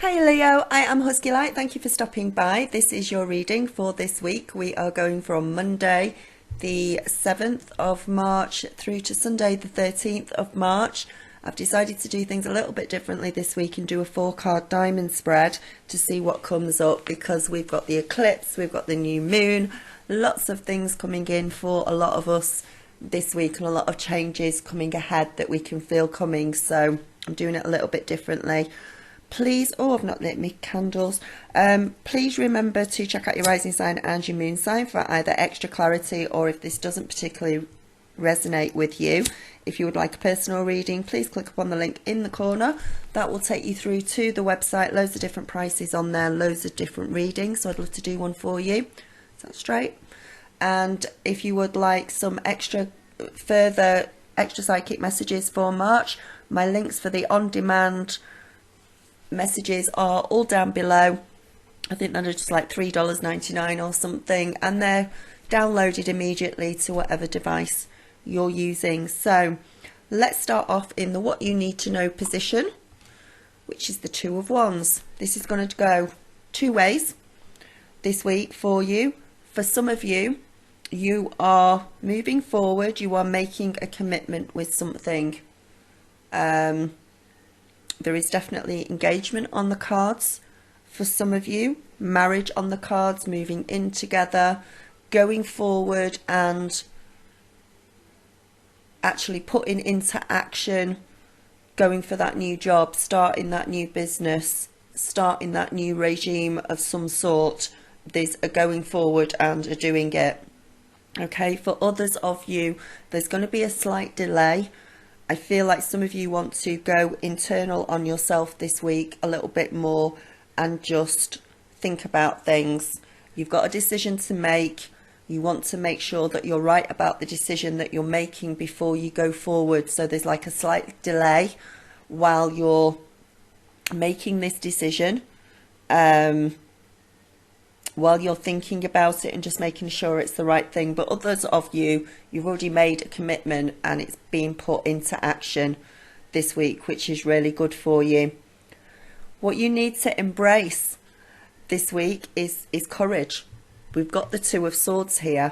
Hi Leo, I am Husky Light. Thank you for stopping by. This is your reading for this week. We are going from Monday the 7th of March through to Sunday the 13th of March. I've decided to do things a little bit differently this week and do a 4-card diamond spread to see what comes up, because we've got the eclipse, we've got the new moon, lots of things coming in for a lot of us this week and a lot of changes coming ahead that we can feel coming. So I'm doing it a little bit differently. Please, I've not lit my candles. Please remember to check out your rising sign and your moon sign for either extra clarity, or if this doesn't particularly resonate with you, if you would like a personal reading, please click upon the link in the corner. That will take you through to the website. Loads of different prices on there, loads of different readings, so I'd love to do one for you. Is that straight? And if you would like some further extra psychic messages for March, my links for the on-demand messages are all down below. I think they're just like $3.99 or something, and they're downloaded immediately to whatever device you're using. So let's start off in the what you need to know position, which is the Two of Wands. This is going to go two ways this week for you. For some of you, you are moving forward, you are making a commitment with something. There is definitely engagement on the cards for some of you, marriage on the cards, moving in together, going forward and actually putting into action, going for that new job, starting that new business, starting that new regime of some sort. There's a going forward and a doing it. Okay, for others of you, there's going to be a slight delay. I feel like some of you want to go internal on yourself this week a little bit more and just think about things. You've got a decision to make. You want to make sure that you're right about the decision that you're making before you go forward. So there's like a slight delay while you're making this decision, while you're thinking about it and just making sure it's the right thing. But others of you, you've already made a commitment and it's being put into action this week, which is really good for you. What you need to embrace this week is courage. We've got the Two of Swords here.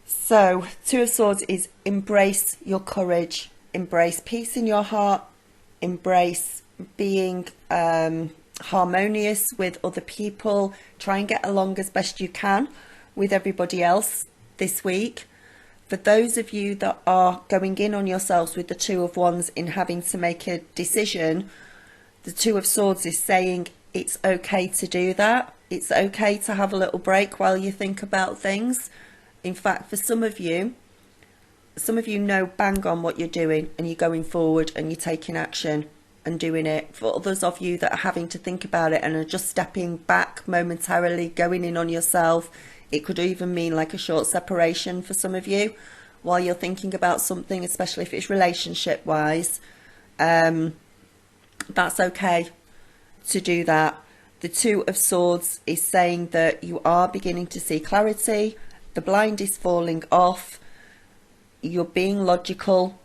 So Two of Swords is embrace your courage, embrace peace in your heart, embrace being harmonious with other people. Try and get along as best you can with everybody else this week. For those of you that are going in on yourselves with the Two of Wands in having to make a decision, the Two of Swords is saying it's okay to do that. It's okay to have a little break while you think about things. In fact, for some of you know bang on what you're doing and you're going forward and you're taking action and doing it. For others of you that are having to think about it and are just stepping back momentarily, going in on yourself, it could even mean like a short separation for some of you while you're thinking about something, especially if it's relationship wise. That's okay to do that. The Two of Swords is saying that you are beginning to see clarity, the blind is falling off, you're being logical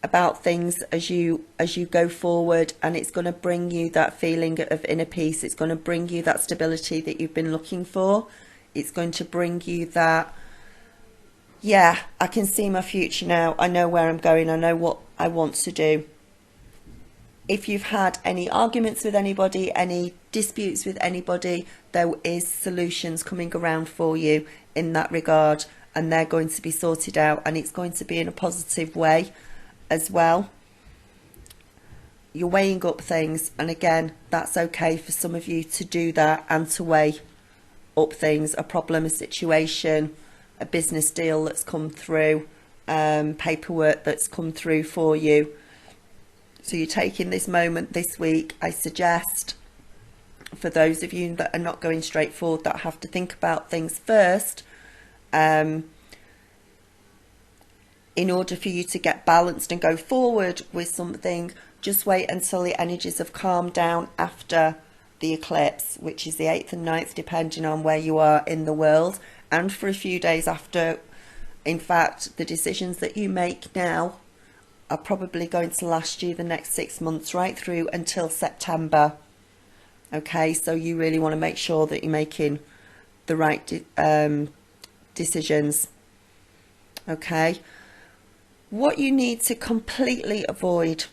about things as you go forward, and it's going to bring you that feeling of inner peace. It's going to bring you that stability that you've been looking for. It's going to bring you that, yeah, I can see my future now. I know where I'm going. I know what I want to do. If you've had any arguments with anybody, any disputes with anybody, there is solutions coming around for you in that regard, and they're going to be sorted out, and it's going to be in a positive way as well. You're weighing up things, and again, that's okay for some of you to do that and to weigh up things, a problem, a situation, a business deal that's come through, paperwork that's come through for you. So you're taking this moment this week. I suggest for those of you that are not going straight forward, that have to think about things first, in order for you to get balanced and go forward with something, just wait until the energies have calmed down after the eclipse, which is the 8th and 9th, depending on where you are in the world, and for a few days after. In fact, the decisions that you make now are probably going to last you the next 6 months, right through until September. Okay, so you really want to make sure that you're making the right decisions. Okay, what you need to completely avoid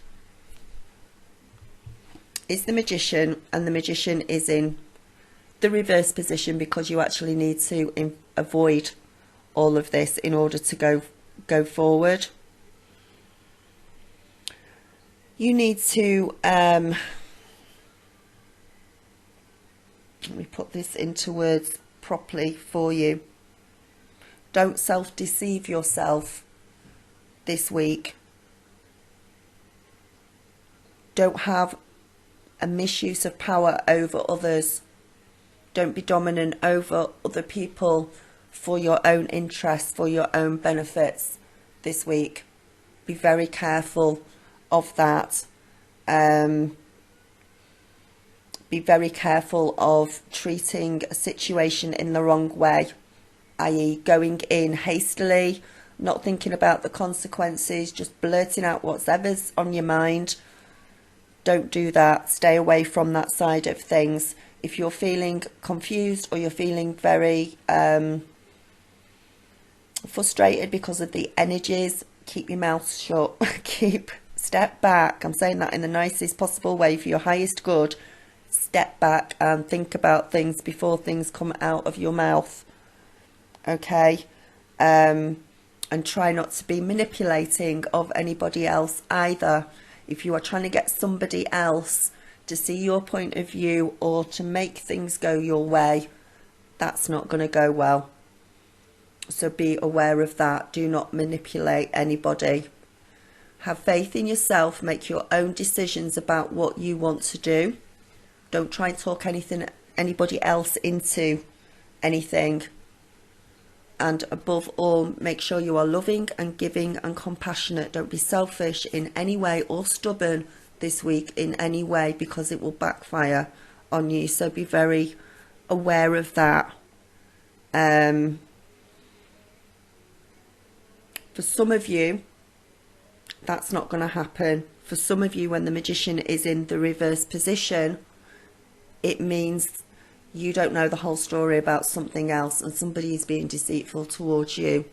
is the Magician, and the Magician is in the reverse position because you actually need to avoid all of this in order to go forward. You need to let me put this into words properly for you. Don't self-deceive yourself this week. Don't have a misuse of power over others. Don't be dominant over other people for your own interests, for your own benefits this week. Be very careful of that. Be very careful of treating a situation in the wrong way, i.e. going in hastily, not thinking about the consequences, just blurting out whatever's on your mind. Don't do that. Stay away from that side of things. If you're feeling confused or you're feeling very frustrated because of the energies, keep your mouth shut. Step back. I'm saying that in the nicest possible way for your highest good. Step back and think about things before things come out of your mouth. Okay? And try not to be manipulating of anybody else either. If you are trying to get somebody else to see your point of view or to make things go your way, that's not going to go well. So be aware of that. Do not manipulate anybody. Have faith in yourself. Make your own decisions about what you want to do. Don't try and talk anybody else into anything. And above all, make sure you are loving and giving and compassionate. Don't be selfish in any way or stubborn this week in any way, because it will backfire on you. So be very aware of that. For some of you, that's not going to happen. For some of you, when the Magician is in the reverse position, it means you don't know the whole story about something else and somebody is being deceitful towards you.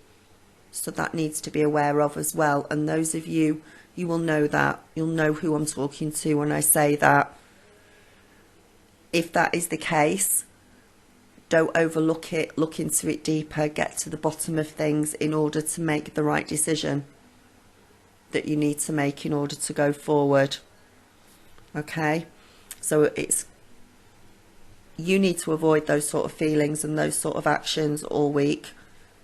So that needs to be aware of as well. And those of you, you will know that. You'll know who I'm talking to when I say that. If that is the case, don't overlook it. Look into it deeper. Get to the bottom of things in order to make the right decision that you need to make in order to go forward. Okay? So you need to avoid those sort of feelings and those sort of actions all week,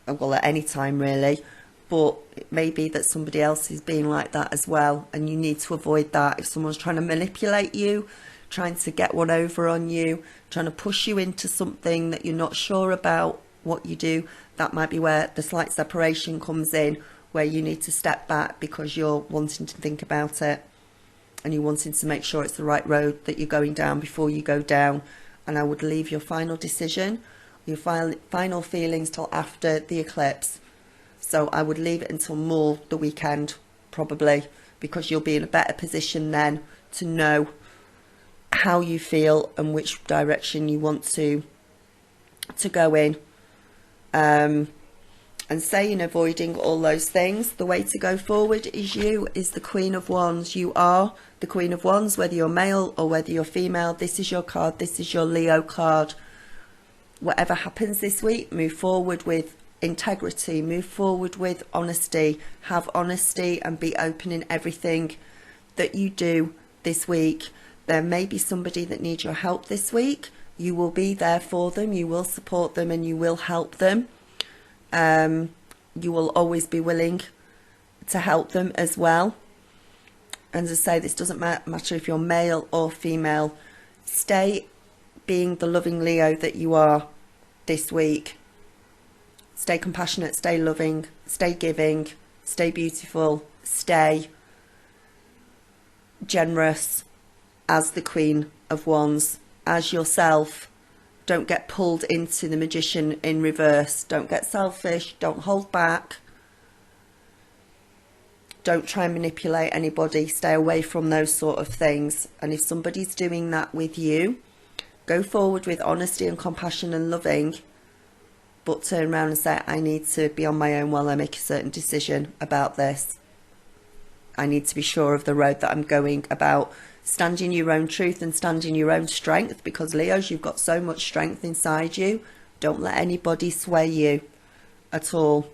well, at any time really, but it may be that somebody else is being like that as well, and you need to avoid that. If someone's trying to manipulate you, trying to get one over on you, trying to push you into something that you're not sure about what you do, that might be where the slight separation comes in, where you need to step back because you're wanting to think about it and you're wanting to make sure it's the right road that you're going down before you go down. And I would leave your final decision, your final feelings till after the eclipse. So I would leave it until more the weekend, probably, because you'll be in a better position then to know how you feel and which direction you want to go in. And saying avoiding all those things, the way to go forward is the Queen of Wands. You are the Queen of Wands, whether you're male or whether you're female. This is your card. This is your Leo card. Whatever happens this week, move forward with integrity. Move forward with honesty. Have honesty and be open in everything that you do this week. There may be somebody that needs your help this week. You will be there for them. You will support them and you will help them. You will always be willing to help them as well. And as I say, this doesn't matter if you're male or female. Stay being the loving Leo that you are this week. Stay compassionate, stay loving, stay giving, stay beautiful, stay generous as the Queen of Wands, as yourself. Don't get pulled into the Magician in reverse. Don't get selfish. Don't hold back. Don't try and manipulate anybody. Stay away from those sort of things. And if somebody's doing that with you, go forward with honesty and compassion and loving, but turn around and say, I need to be on my own while I make a certain decision about this. I need to be sure of the road that I'm going about. Stand in your own truth and stand in your own strength, because Leos, you've got so much strength inside you. Don't let anybody sway you at all.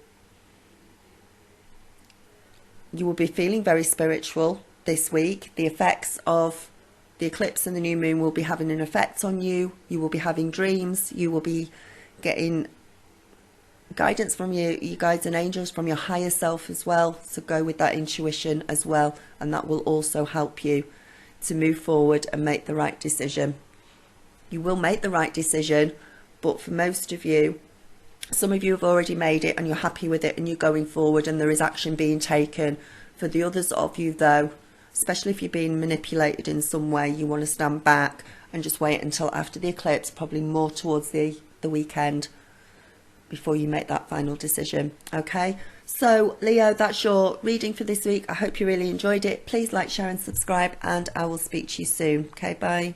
You will be feeling very spiritual this week. The effects of the eclipse and the new moon will be having an effect on you. You will be having dreams. You will be getting guidance from your guides and angels, from your higher self as well. So go with that intuition as well, and that will also help you to move forward and make the right decision. You will make the right decision, but for most of you, some of you have already made it and you're happy with it and you're going forward and there is action being taken. For the others of you though, especially if you're being manipulated in some way, you want to stand back and just wait until after the eclipse, probably more towards the weekend, before you make that final decision. Okay, so Leo, that's your reading for this week. I hope you really enjoyed it. Please like, share and subscribe, and I will speak to you soon. Okay, bye.